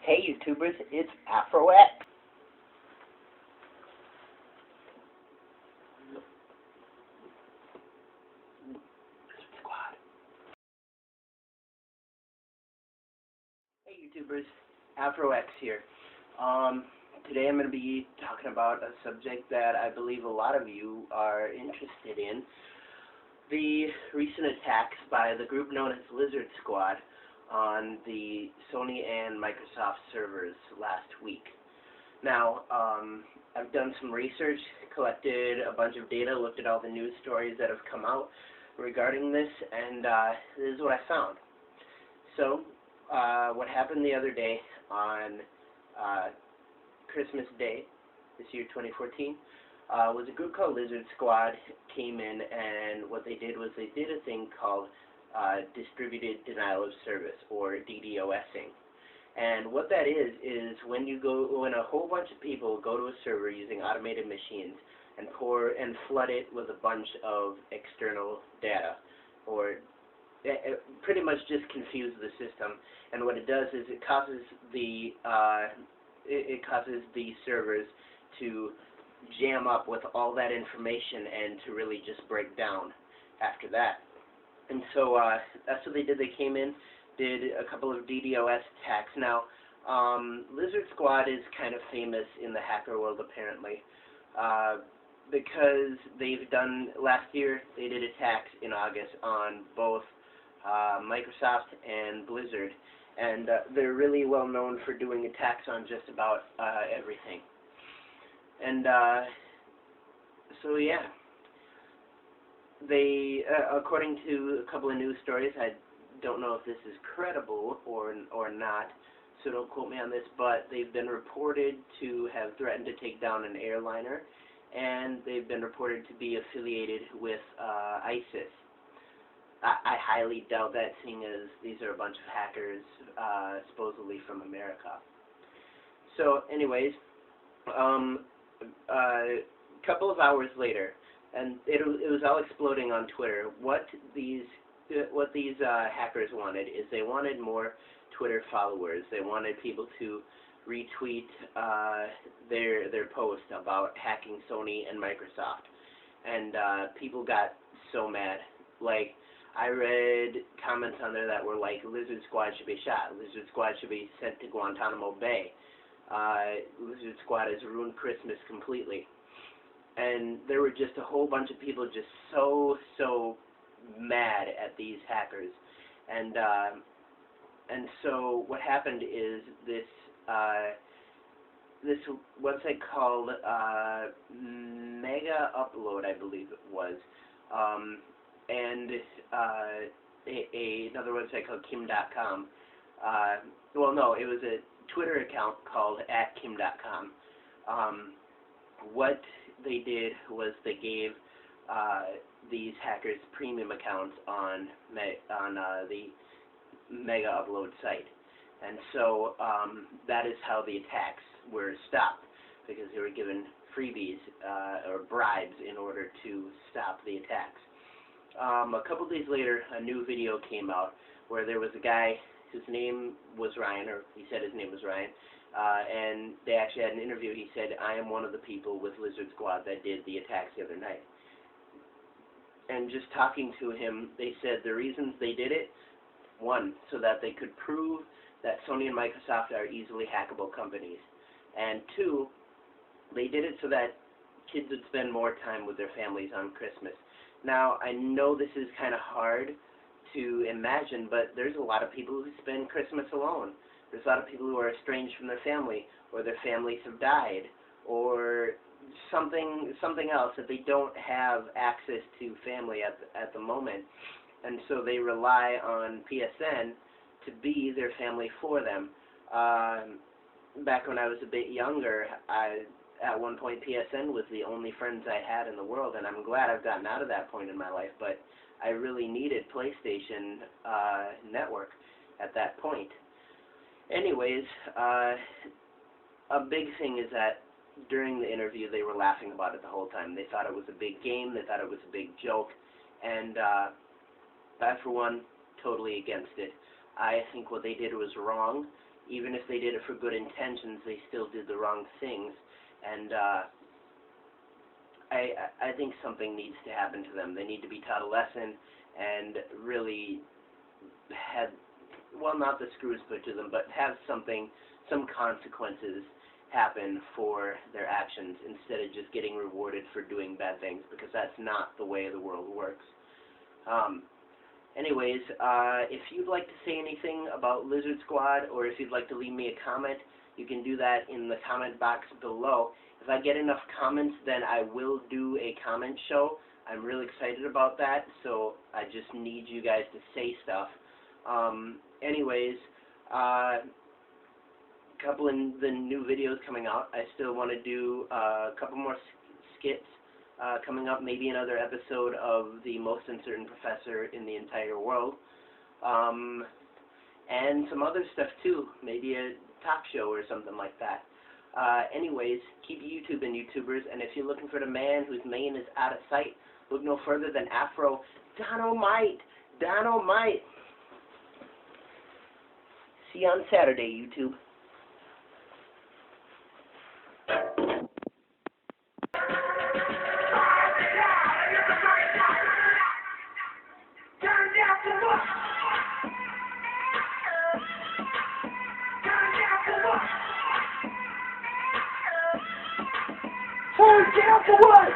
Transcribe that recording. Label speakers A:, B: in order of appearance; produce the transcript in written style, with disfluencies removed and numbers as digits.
A: Hey YouTubers, it's AfroX. Squad. Hey YouTubers, AfroX here. Today I'm going to be talking about a subject that I believe a lot of you are interested in. The recent attacks by the group known as Lizard Squad on the Sony and Microsoft servers last week. Now, I've done some research, collected a bunch of data, looked at all the news stories that have come out regarding this, and this is what I found. So, what happened the other day on Christmas Day, this year 2014, was a group called Lizard Squad came in, and what they did was they did a thing called Distributed Denial of Service, or DDoSing. And what that is when a whole bunch of people go to a server using automated machines and flood it with a bunch of external data, or pretty much just confuse the system. And what it does is it causes the servers to jam up with all that information and to really just break down after that. And so that's what they did. They came in, did a couple of DDoS attacks. Now, Lizard Squad is kind of famous in the hacker world, apparently, because last year they did attacks in August on both Microsoft and Blizzard, and they're really well known for doing attacks on just about everything. And so yeah, they, according to a couple of news stories, I don't know if this is credible or not, so don't quote me on this, but they've been reported to have threatened to take down an airliner, and they've been reported to be affiliated with ISIS. I highly doubt that, seeing as these are a bunch of hackers, supposedly from America. So anyways, a couple of hours later, and it was all exploding on Twitter. What these hackers wanted is they wanted more Twitter followers. They wanted people to retweet their post about hacking Sony and Microsoft, and people got so mad. Like, I read comments on there that were like, Lizard Squad should be shot, Lizard Squad should be sent to Guantanamo Bay, Lizard Squad has ruined Christmas completely. And there were just a whole bunch of people just so mad at these hackers. And so what happened is this website called Mega Upload, I believe it was, and another website called Kim.com. Well, no, it was a Twitter account called @Kim.com. What they did was they gave these hackers premium accounts on the Mega Upload site, and so that is how the attacks were stopped, because they were given freebies or bribes in order to stop the attacks. A couple days later, a new video came out where there was a guy whose name was Ryan, or he said his name was Ryan, and they actually had an interview. He said, "I am one of the people with Lizard Squad that did the attacks the other night." And just talking to him, they said the reasons they did it: one, so that they could prove that Sony and Microsoft are easily hackable companies, and two, they did it so that kids would spend more time with their families on Christmas. Now, I know this is kind of hard to imagine, but there's a lot of people who spend Christmas alone. There's a lot of people who are estranged from their family, or their families have died, or something else, that they don't have access to family at the moment, and so they rely on PSN to be their family for them. Back when I was a bit younger, at one point PSN was the only friends I had in the world, and I'm glad I've gotten out of that point in my life, but I really needed PlayStation Network at that point. Anyways, a big thing is that during the interview they were laughing about it the whole time. They thought it was a big game, they thought it was a big joke, and I, for one, totally against it. I think what they did was wrong, even if they did it for good intentions, they still did the wrong things. And I think something needs to happen to them. They need to be taught a lesson and really have, well, not the screws put to them, but have some consequences happen for their actions instead of just getting rewarded for doing bad things, because that's not the way the world works. Anyways, if you'd like to say anything about Lizard Squad, or if you'd like to leave me a comment, you can do that in the comment box below. If I get enough comments, then I will do a comment show. I'm really excited about that, so I just need you guys to say stuff. Anyways, couple of the new videos coming out. I still want to do a couple more skits coming up, maybe another episode of The Most Uncertain Professor in the Entire World, and some other stuff too, maybe a talk show or something like that. Anyways, keep YouTubing, YouTubers, and if you're looking for the man whose mane is out of sight, look no further than Afro Dynamite. Dynamite. See you on Saturday, YouTube. Turn down for what?